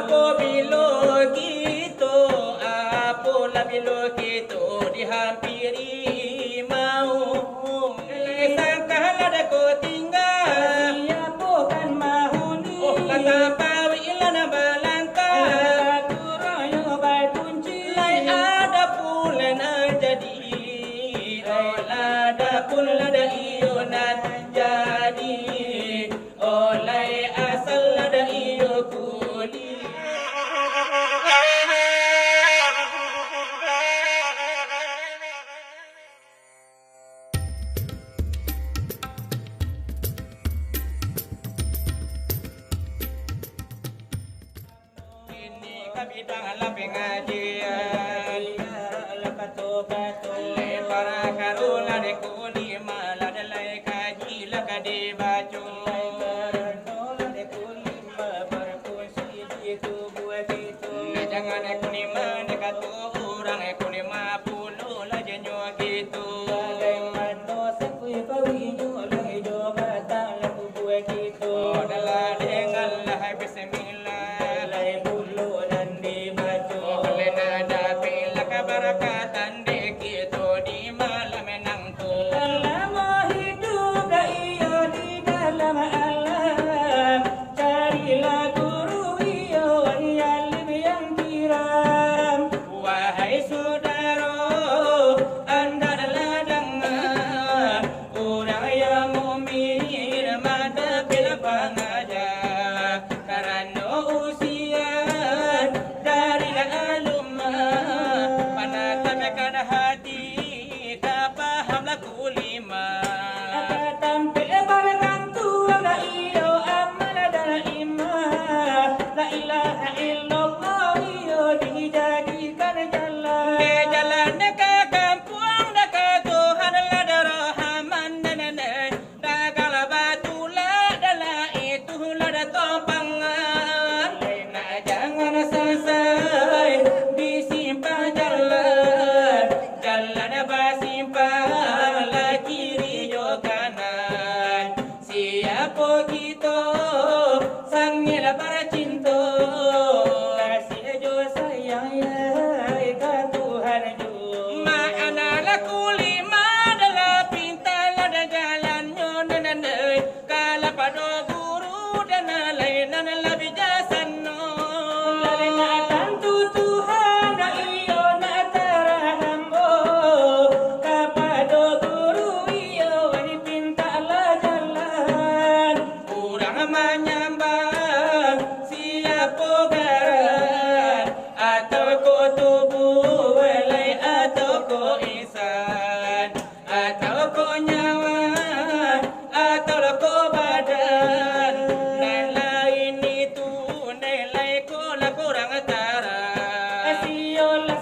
Apa bilo gitu, apa lah bilo gitu dihampiri mau. Sangka ada ko tinggal, siapa kan mahuni. oh kata pawi ilana balanta. Kuroyo bay kunci. Lai ada pula nan jadi, oh ada pula ada iyo nan jadi, oh lai asal ada iyo kuli. Ini kabidang ala pengajian, le para karula de kuni mala de lai kaji la kade bacu. Jangan kuni mendekat orang kuni mapuluh la jenyo gitu. Oh dalah dengan lah bismillah lai bulu dan dibacu. Oh lena dapi la kabarakatan de gitu di malam menangku. Lama hidup dah iyo di dalam alam. Carilah guru iyo yang yang kiram. Wahai saudara, anda adalah dengar orang yang mukmin mada bila pengajar. Karena usia dari alumah, panatamekan hati tak pahamlah kulima. Tampil barang tua dah iyo amal adalah imam. La ilaha illallah iyo dijadikan jalan. Di jalan ke kampung dekat Tuhan lah darahman nenek. Dagal batu lah adalah itu lah dah tompangan. Nah jangan selesai disimpan jalan. Jalan bersimpan lah kiri jo kanan. Siapa kita sangil bercinta. Kasih jo sayang ya ke Tuhan jo. Mana lah kulima adalah pintar ada jalannya nenek. Kalau pada guru dan lain lebih jasano. Lalinatan tu Tuhan dah iyo nak terahambo. Kapado guru iyo ini pintalah jalan. Kurang menyambang siapa garan atau ko tubuh walai atau ko insan atau ko nyawa atau ko badan. Nilai itu nilai ko lah kurang tara.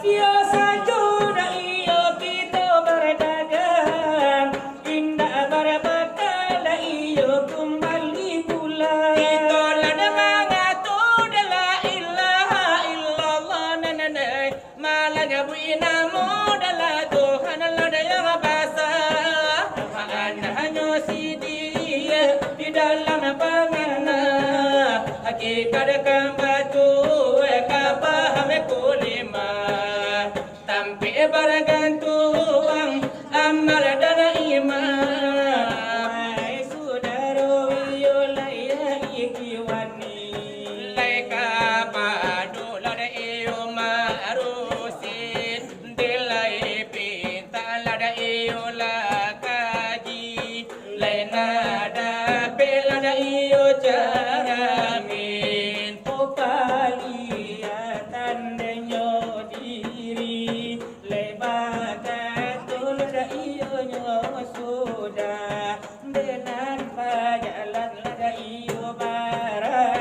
Sio saja dah iyo kita berdagang. Indah berbakal dah iyo kembali pulang. Ito lang na mga to de la ilaha illallah nananay. Malagabuin na mo dala Tuhan la dayang basa. Maanahan nyo si Dia di dalam pangana. Hakikat kang batu kapaham kulima. Tampi baragantuang amal dan iman. Hai saudara iyo layak ikiwani. Laika padu lada iyo marusin dilai pinta lada iyo lakaji laina dape lada iyo jaramin. Opaliatan denyo diri lebaga tul dah iyo nyo sudah. Dengan pajalan dah iyo barang.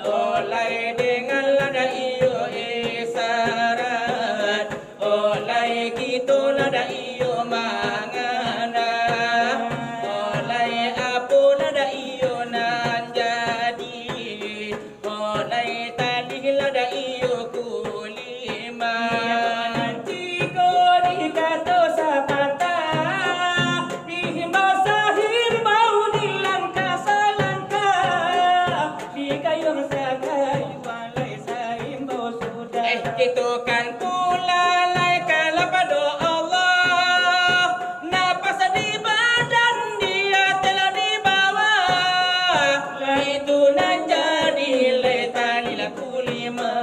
Oleh dengan lada iyo gitu kan pula laikan pada Allah, napas di badan dia telah dibawa, itu nan jadi letan ila kulima.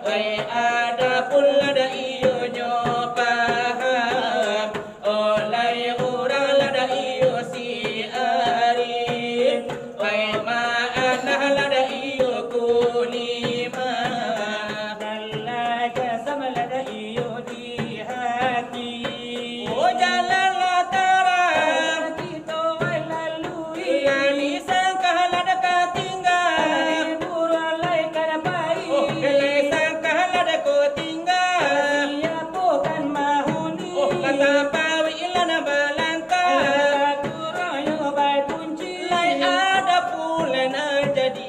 Wai ada pula ada iyo paham, oleh orang lada iyo si arif, wai ma'anah lada iyo kulima. Dalaja sama lada iyo di hati. Oh jalanlah terang, Kita lalui. yang disangka lada ketinggal. Buralai kana pai. Oh kelai sangka lada kau tinggal. Siapa kan mahuni. Oh kata pawi ilana balangkah. Kurangnya bai kunci. Lai ada pula nan jadi,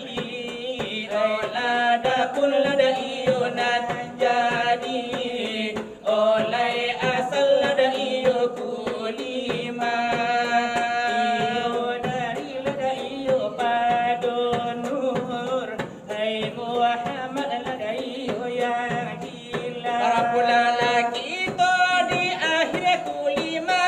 oh lada pun lada iyo nan jadi, oh lai asal lada iyo kulima. Iyo dari lada iyo padonur. Hai Muhammad lada iyo yang gila. Para pula lagi itu di akhir kulima,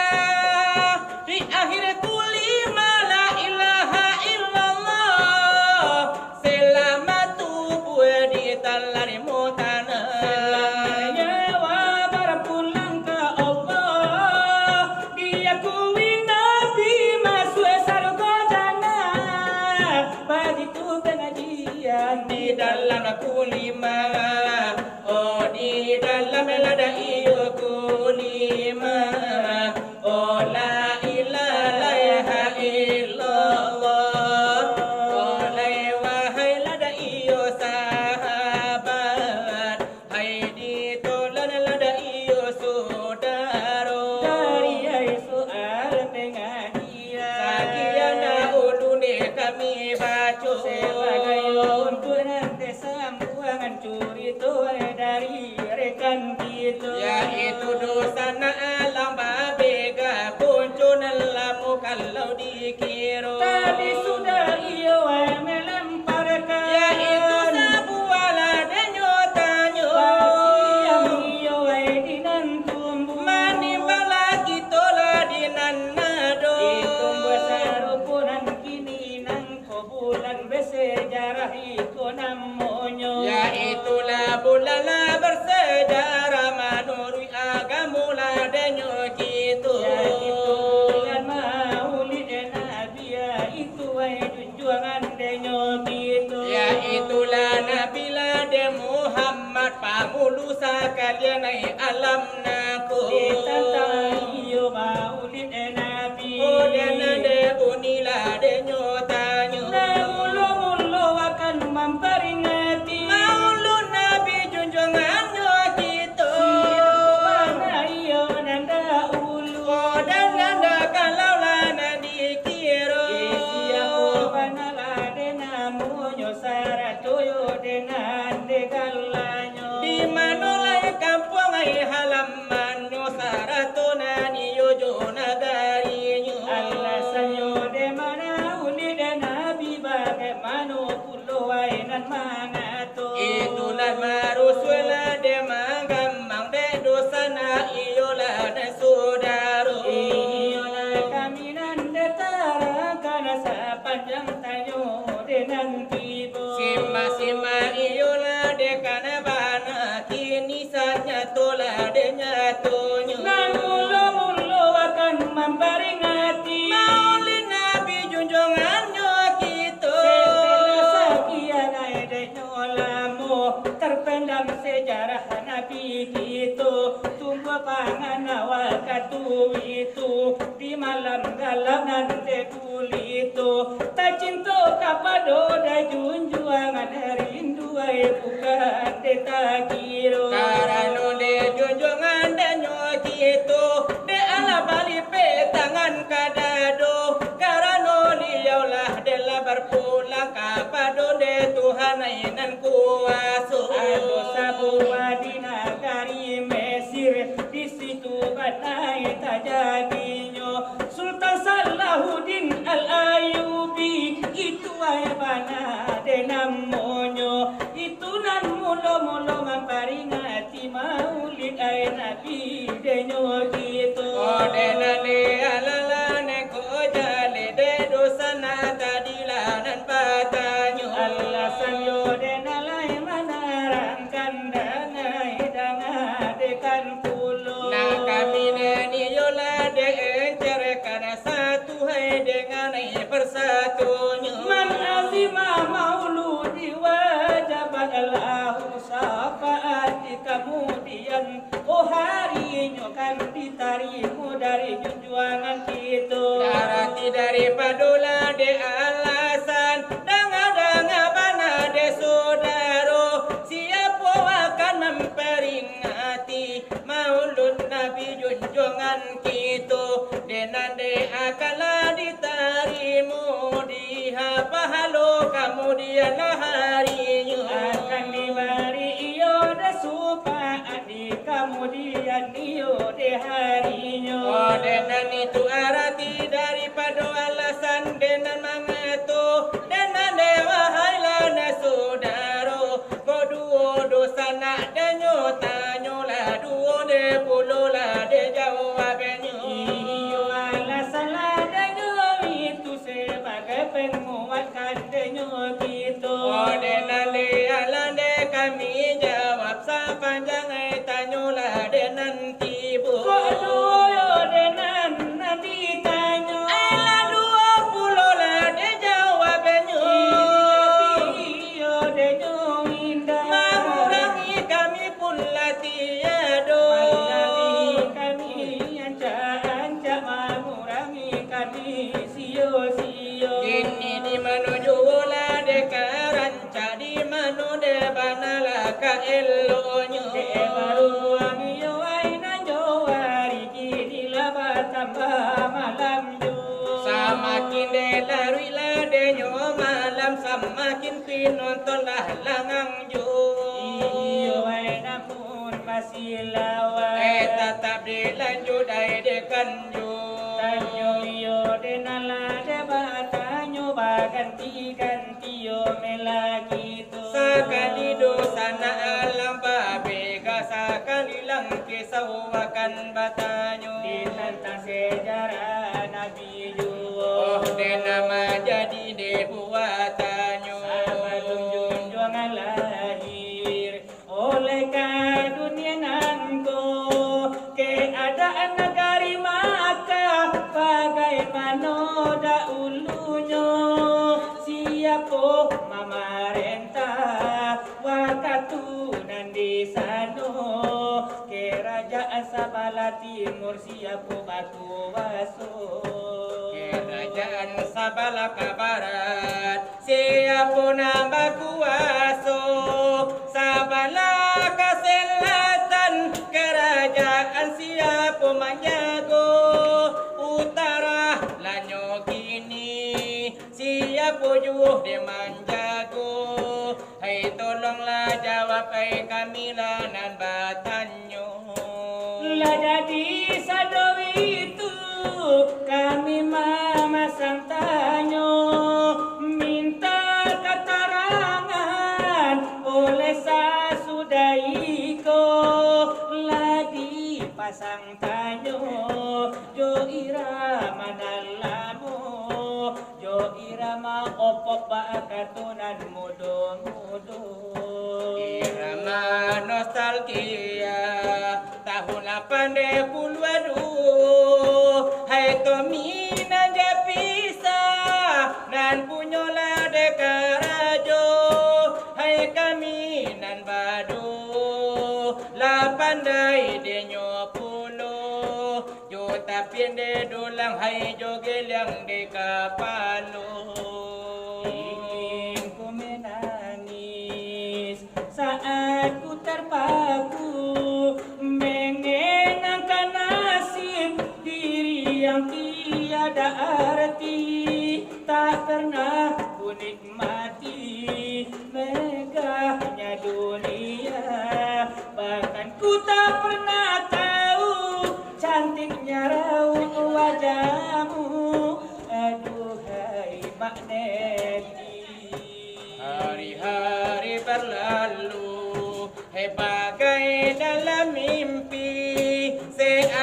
di akhir kulima la ilaha illallah, selamat tubuh di talari mutana. Nyawa para pulang ke Allah. Diakui Nabi masuk surga jannah. Begitu pengajian Di dalam kulima, oh di dalam lada iyo kulima, oh la ilaha illallah, oh la wahai lada iyo sahabat, hai di tolan lada iyo saudaro. dari soal pengajian. Sakian dahulu nih kami baca. Sebagai untuk nanti sambuangan curi tuai dari rekan kita. Yaitu dosa na alam babega kuncun lamu kalau dikira. Tadi sudah iyo melemparkan. Yaitu sabuala denyotanyo. Yang iyo dinan tumbuh. Manimbang lagi tola dinanado. Itu besar ukuran kini nang bulan bersejarah itu namanya. Yaitulah bulan bersejarah menurut agama denyo gitu. Yaitu bulan Maulid Nabi, itu junjungan denyo gitu. Yaitulah Nabi de Muhammad pamulu sekalian ai alam naku. Ditantang iyo Maulid Nabi. Oh dan de unilah de nyotanyo. Mulu-mulu akan memperingati Maulud Nabi junjungannya gitu. Mana iyo nanda ulu. Oh dan nanda kalau lana dikira. Siapa panala denamunyo saratoyo dengan degalanyo. Di mana lai kampung ai halaman nyo saratona ni yojo nagarinya. Alasannya de mana uli dan nabi bagaimana pulau nan mangato. Itulah marusula de mangamang de dosana iyolah de saudaro. Iyola kami nan detara karena sepanjang tanyo dengan tibo. Sima iyolah de kanabana kini saja tola de nyatonyo. Mulu-mulu akan memperingati. Maulid Nabi junjungannya gitu. Sekian ada nyolamu terpendam sejarah Nabi itu. Tunggu pangan awal katu itu di malam galangan tekuli itu. Tak cinta kapado da junjungan rindu ay bukan tak kiro. Karena de junjungan dan gitu de ala bali petangan kadado. Karena liaulah de la berpulang kapado de Tuhan ainan kuasa. Ado sabu di nagari Mesir, di situ badai terjadinya. Sultan Salahuddin Al-Ayyubi itu ay bana de namonyo. Itu nan mulo-mulo mempari peringati maulid ay nabi denyo gitu. Oh denane alalane ko jale de dosana tadilanan patanyo. Alasan yo denalay manarangkan danay dangadekan pulo. Nah kami neni yola de encerkan satu hai dengan persatunya. Man azima mauludi wajabat lahu syafaati kemudian oh harinya kan ditarimu dari junjungan kita. Darati dari padola de alasan danga bana de saudaro siapa akan memperingati maulud Nabi junjungan kita denan de akala ditarimu di pahala kemudian harinya Akan diberi iyo de supaati kemudian iyo de harinya. oh denan itu arti daripada alasan denan mangeto denan dewa hailana saudaro koduo dosa nak denyo tanyo la duo de pulo la de jawabannya. Iyo alasan ladanya itu sebagai penguatkan denyo kita. Oh denan le alande kami jawab sepanjang tanyo la denan tibu. Kodoyo denan nanti tanya. Ala 20 la de jawabannya. Iyo denyo indah. Mengurangi kami pun latiado. Mengurangi kami anca-anca mengurangi kami sio-sio. Ini di menuju la de karanca di manu de banala ka elonya. Baru iyo aina jawari kini laba tambah malam jo. Samakin de larui la de nyo malam samakin pinonton lah langang jo. Iyo aina pun masih lawan. Tetap dilanjut ay de kanjo. Tanyo iyo denala de batanyo baganti-ganti yo melagi tu. Sakali dosa na alam babega sakali lang kisawakan batanyo. Ditentang sejarah Nabi Oh Juwo. de nama jadi de buatanyo. Sabadung junjungan lahir oleh dunia nangko keadaan negari maka bagaimana dahulunya siapa memerintah wakatunan di sana kerajaan Sabala Timur siapa batu waso. Kerajaan Sabala ka barat siapa nambah kuaso. Sabala ka selatan kerajaan siapa menjago. Utara lanyo kini siapa juh de menjago. Hai tolonglah jawab ai kami lanan batanyo. Lah jadi sadowi itu kami memasang tanyo minta keterangan oleh sasudaiko lah dipasang tanyo jo irama nalamu jo irama opop bakatunan mudo-mudo. Irama nostalgia tahun 82. Hai tomina japisa nan punyola de karajo. Hai kami nan bado la pandai de nyopulo. Jo tapien de dolang hai joge liang de kapalo. Inginku menangis saat ku terpaku mengenangkan nasib diri yang tiada arti. Tak pernah ku nikmati megahnya dunia, bahkan ku tak pernah tahu cantiknya raut wajahmu. Aduhai magneti. Hari-hari berlalu, hai bagai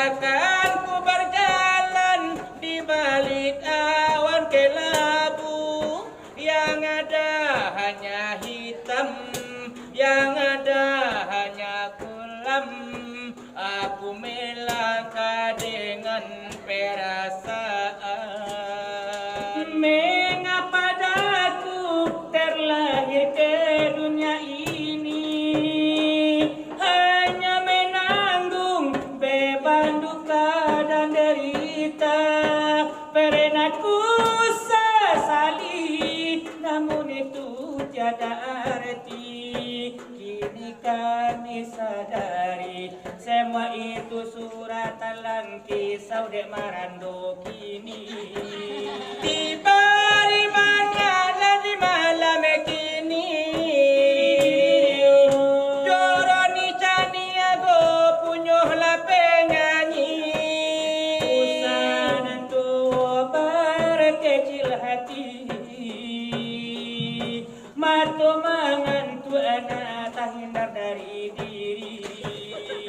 Takkan ku berjalan di balik awan kelabu, yang ada hanya hitam, yang ada hanya kelam. Aku melangkah dengan perasaan. Mengapa daku terlahir ke dunia ini, hanya menanggung beban duka dan derita. Pernah ku sesali, namun itu tiada arti. Kini kami sadari, semua itu suratan lang kisah dek marando kini. Tiba di mana di malam kini, Joroni Caniago punyohlah penyanyi. Usanan tua berkecil hati, mato mangantu anak tak hindar dari diri.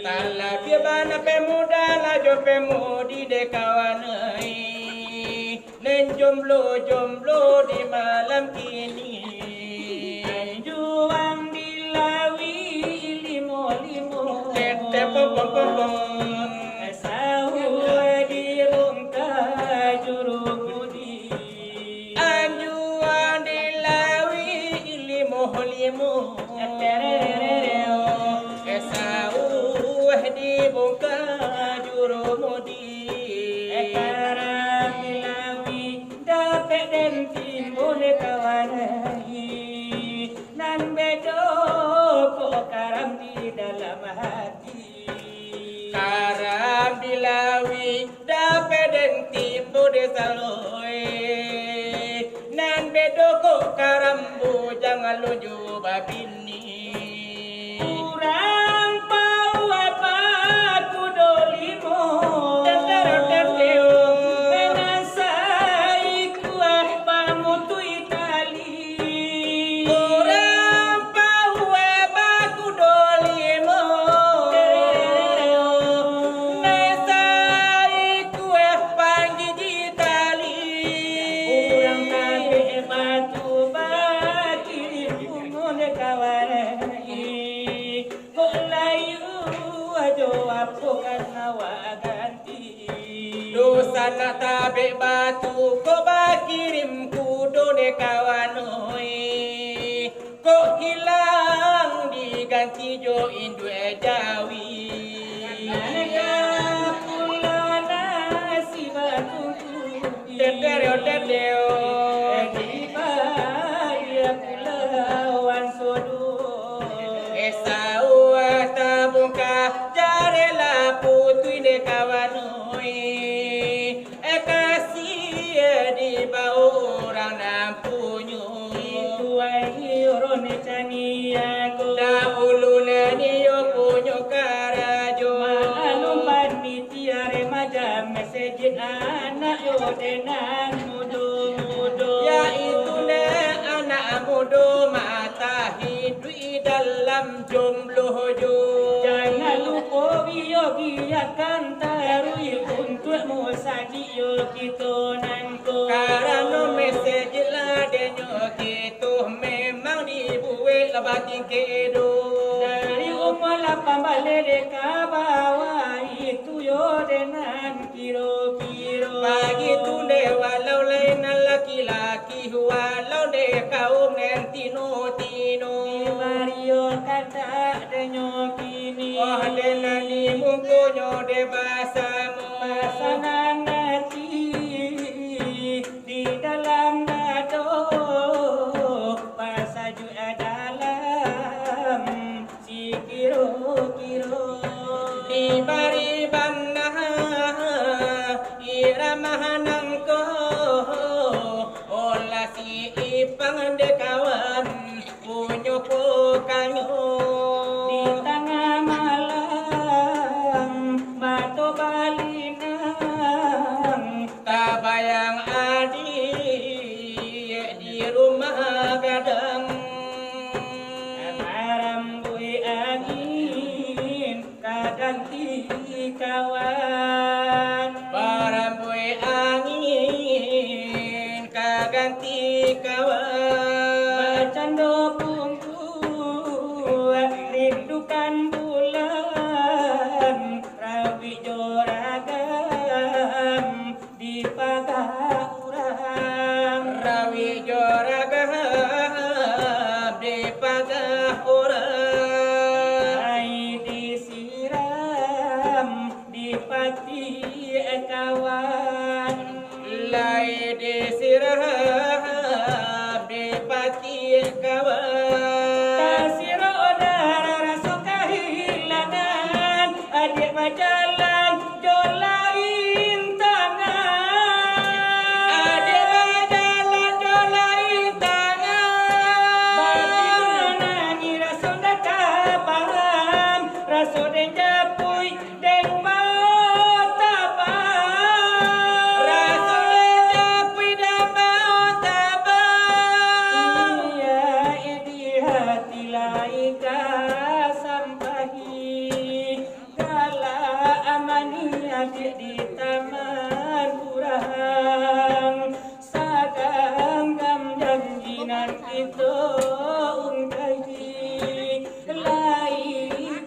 Tala bana pemuda la jo pemudi de kawanai, nen jomblo di malam kini. Juang dilawi limo-limo, Tete pom. sahu dirungka juru budi. Anjuan dilawi limo. Esau dibuka juru mudi. Karang dilawi dapat dan timbul kawanai, nan bedo kok karam di dalam hati. Karam dilawi dapat dan timbul desaloi, nan bedoko karambu jangan luju babini. Kurang pau apa ku dolimo, menasai kuah pamutu Itali. Orang bahwa baku dolimo, nesai kue panggigi tali. Kurang tabe batu bagi pungun kawanai, kok layu ajo apa karena ganti. Dosa nak tabe batu ko bakirim kudo de kawanoi, kok hilang diganti jo indu jawi. Aneka pula nasi batu Teteo dia pulauan sodo. Esau tabuka jarela putui de kawanoi, kasih di bau orang nampunyo. Tuai orone caniago, Dahulu naniyo punyo karajo. maalum panitia remaja mesejin anak yo denan mudo. Yaitu ne anak muda mata hidup dalam jomblo jo. Jangan lupa biyogiakan tarui untuk musaji yo kita nangko. Karena mesej lah denyo gitu memang dibuat lebatin kedo. Dari umur 8 balik deka bawah itu yo denan kiro-kiro. Bagi tunde walau lain laki-laki walau de kaum nentino tino. Mario kata denyo kini. Oh denani mungkonyo de basamu. Pasangan hati di dalam dado, pasaju dalam si kiro-kiro. Di bari bana iramah nangko olah si ipang de kawan kawan. Kasih udara rasa kehilangan, adik berjalan jolain tangan. Adik berjalan jolain tangan. Bagaimana ni rasa dah tak faham, rasa den japui den mau tak faham. Rasa dia pui dan mau tabang. Iya di hati laika sampahi, kala amani adik di taman kurang, saganggam janjinan kita ungkahi, lai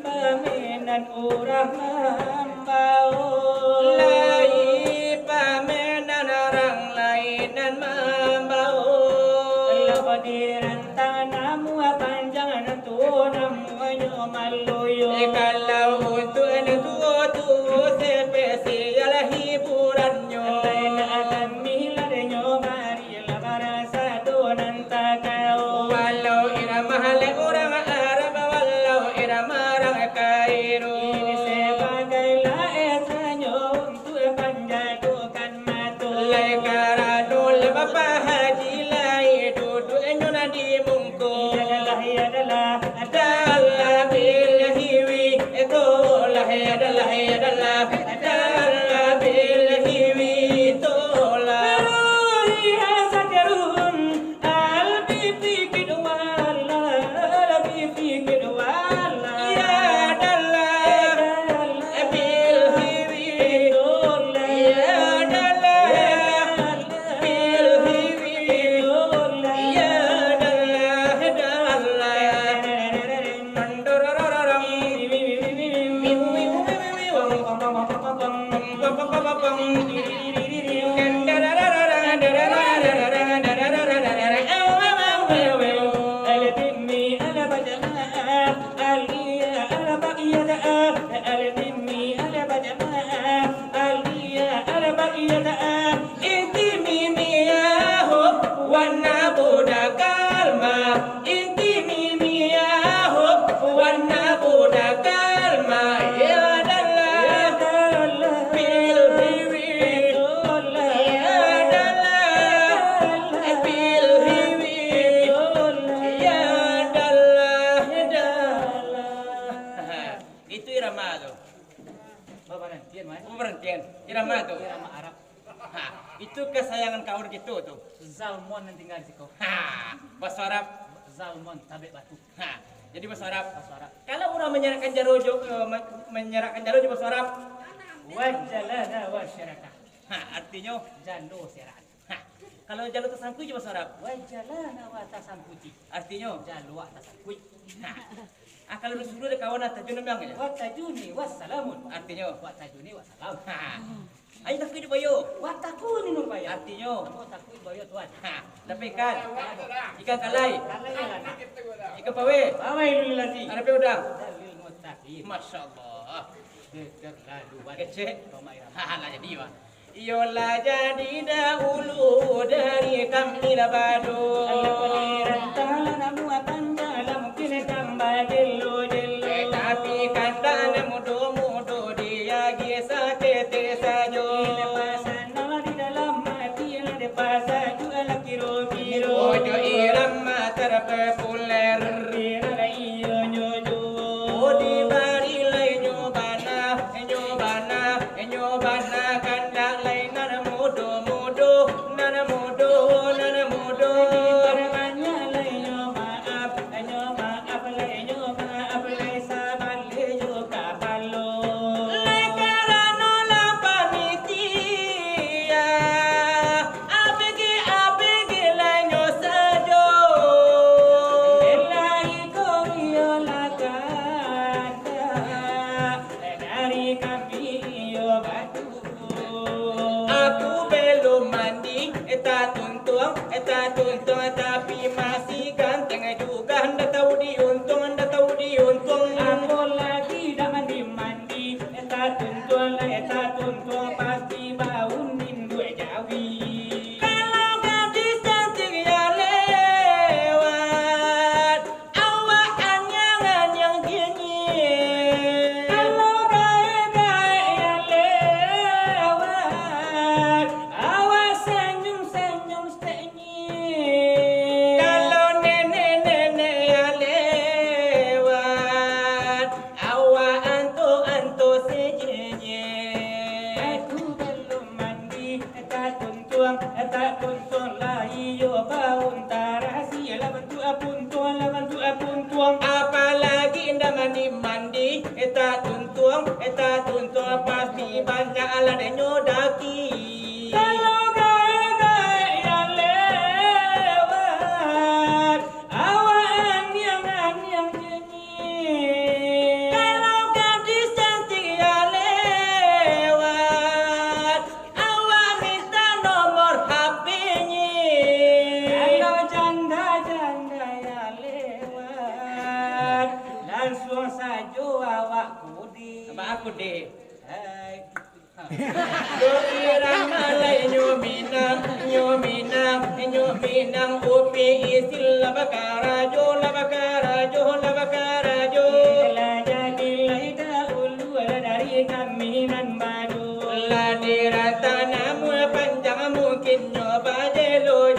pamenan orang mambau. Lai pamenan orang lainan membawa. Kehadiran tanahmu panjang tunamu nyomaluyo. Kalau untuk tua spesial hiburannya. Lain akan mila denyo mari la barasa donan takau. Walau irama hale orang Arab, walau irama orang Kairo. Ini sebagai laesanyo untuk panjadukan matu. Lai karanul bapa haji lai duduk nyona di mungko. Ya adalah Adalah bil hiwi etolah adalah adalah bil hiwi tolah. ya sadarun albi fikir wala albi fikir wala. Ya adalah bil hiwi. Ya adalah bil hiwi. Ya itu irama tu. Berhentian man. Berhentian. Irama tu. Irama Arab. Ha, itu kesayangan kawan kita tu. Zalmon yang tinggal di situ. Ha, bahasa Arab. Zalmon tabek batu. Ha, jadi bahasa Arab. Bahasa Arab. Kalau orang menyerahkan jarojo menyerahkan jarojo bahasa Arab. Wajalana wa syaraka. Ha, artinya Jando serat. ha, kalau jalur tersangkui bahasa Arab. Wajalana wa tasamputi. Artinya Jalu wa tasampui. ah kalau disuruh ada kawan atas jurnal bilang aja. Wa tajuni wassalamun. Artinya Wa tajuni wassalam. ha, ayo takui di bayo. Wa takuni nur bayar. Artinya Wa takui bayo tuan. ha, tapi ikan kalai, Kalai ikan pawe, Awailul ladzi. ada pe udang. Dalil muttaqin. Masya Allah. Keterlaluan. Kece. Roma Irama. Ha, lah jadi wah. Yola jadi dahulu dari kami labado. Tapi kandang mudo dia gisa tete sajo. Ojo irama terpopuler. Odi bari lai nyobana kandang lai nana mudo nana mudo. mbakku di. Mbak aku deh. Hai. Irang malay nyominang upi isil labakarajo Bila jadilah dahulu dari kami nan badu. ladira tanamu panjang mungkin nyoba jelo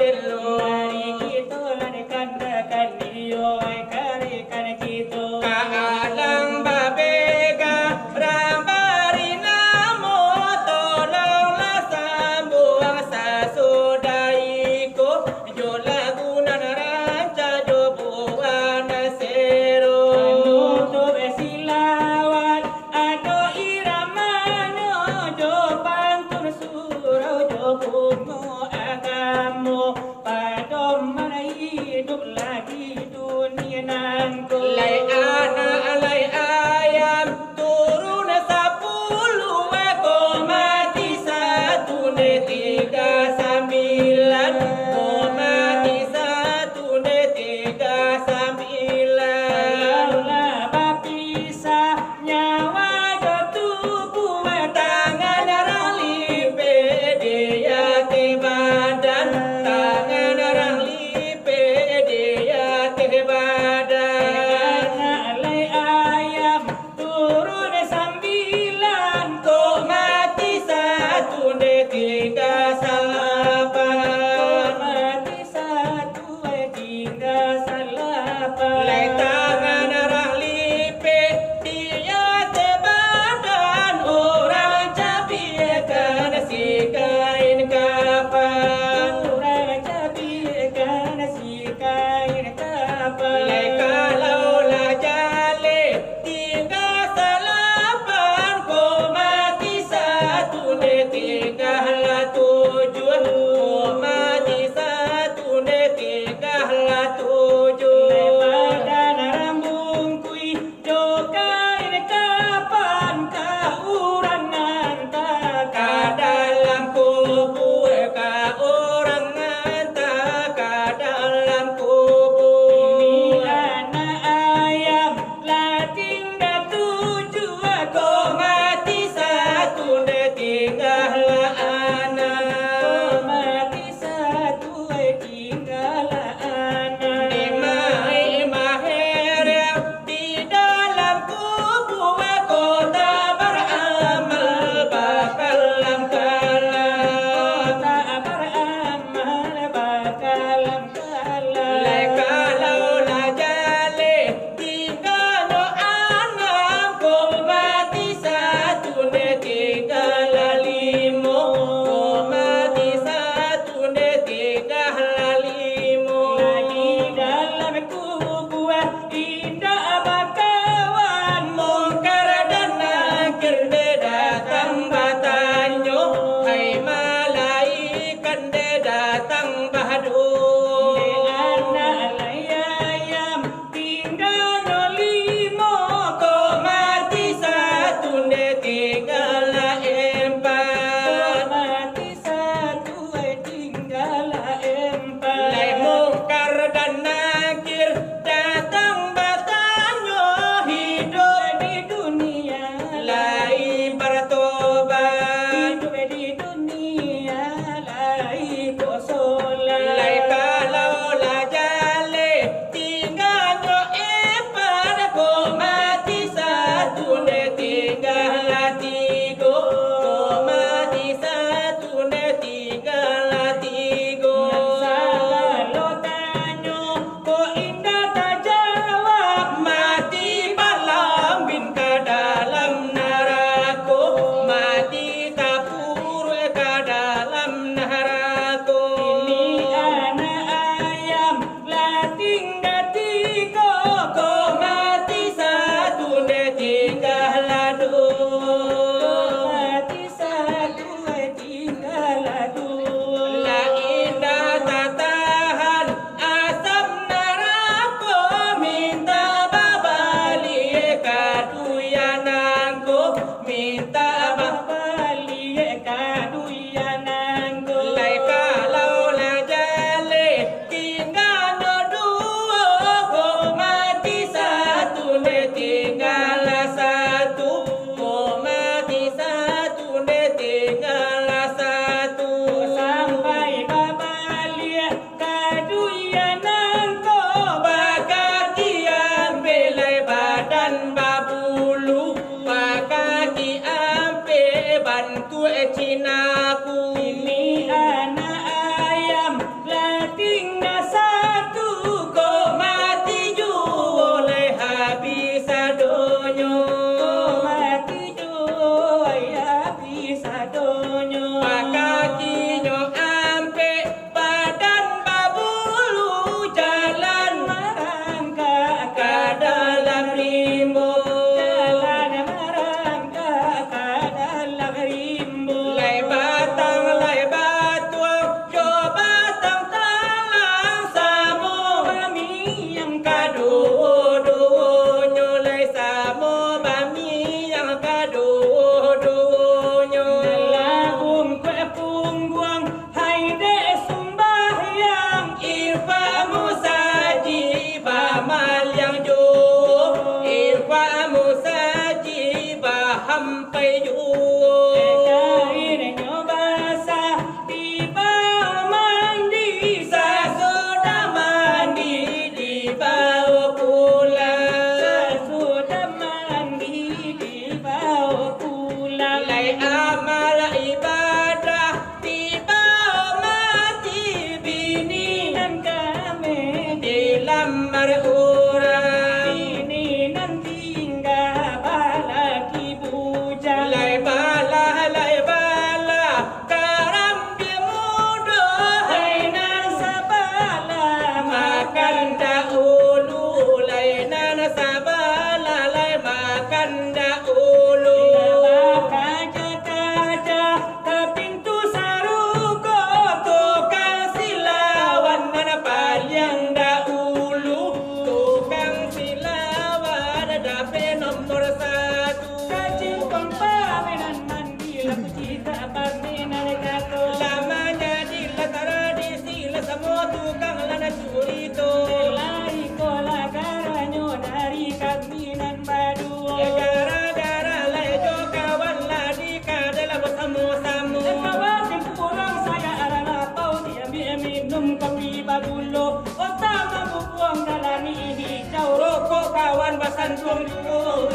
Mari kita ladakan rekan iyo karikan kita. kaalang babega rambari namo tolonglah sambuang sasudaiko jo lagunan ranca jo buan sero Anu besilawan ado iramano jo pantun surau jo bungo agamo padom mana hidup lagi dunia nangko. Lai anak alai ayam turun 10 ekor mati 1 ne 39 mati 1 ne 39 Laulah bapisa nyawa jo tubuh tangan orang lipe dia ke badan tangan orang lipe dia ke badan alai ayam turun 9 kok mati 1 ne 38 mati 1 3 Lai 8 tangan orang lipe dia ke badan orang cabikan si kain kapan Orang cabikan si kain kapan. Lai kalau lah jale 38 kok mati 1 ne 37 kok mati 1 ne 37 Badan lamar orang. Ini nanti hingga balaki bujang. Lai bala, garam dia mudah. Lainan sabala Makan dahulu, lainan sabala, lai makan dahulu. kaca-kaca ke pintu sarugo. Tukang silawan mana paling dahulu. Tukang silawan dapat nomor satu. Kacil pembawenan mandi laku cita barninan kato. Lama jadi la tradisi la semua tukang lana curi to. Lai kola garanyo dari kaminan badu. Gara-gara lejo kawan ladi kadala bersama-sama. Kawasan kurang saya arana pau diambil minum kopi badulo. Otama bubuang dalani hijau. Rokok kawan basan tuang juga.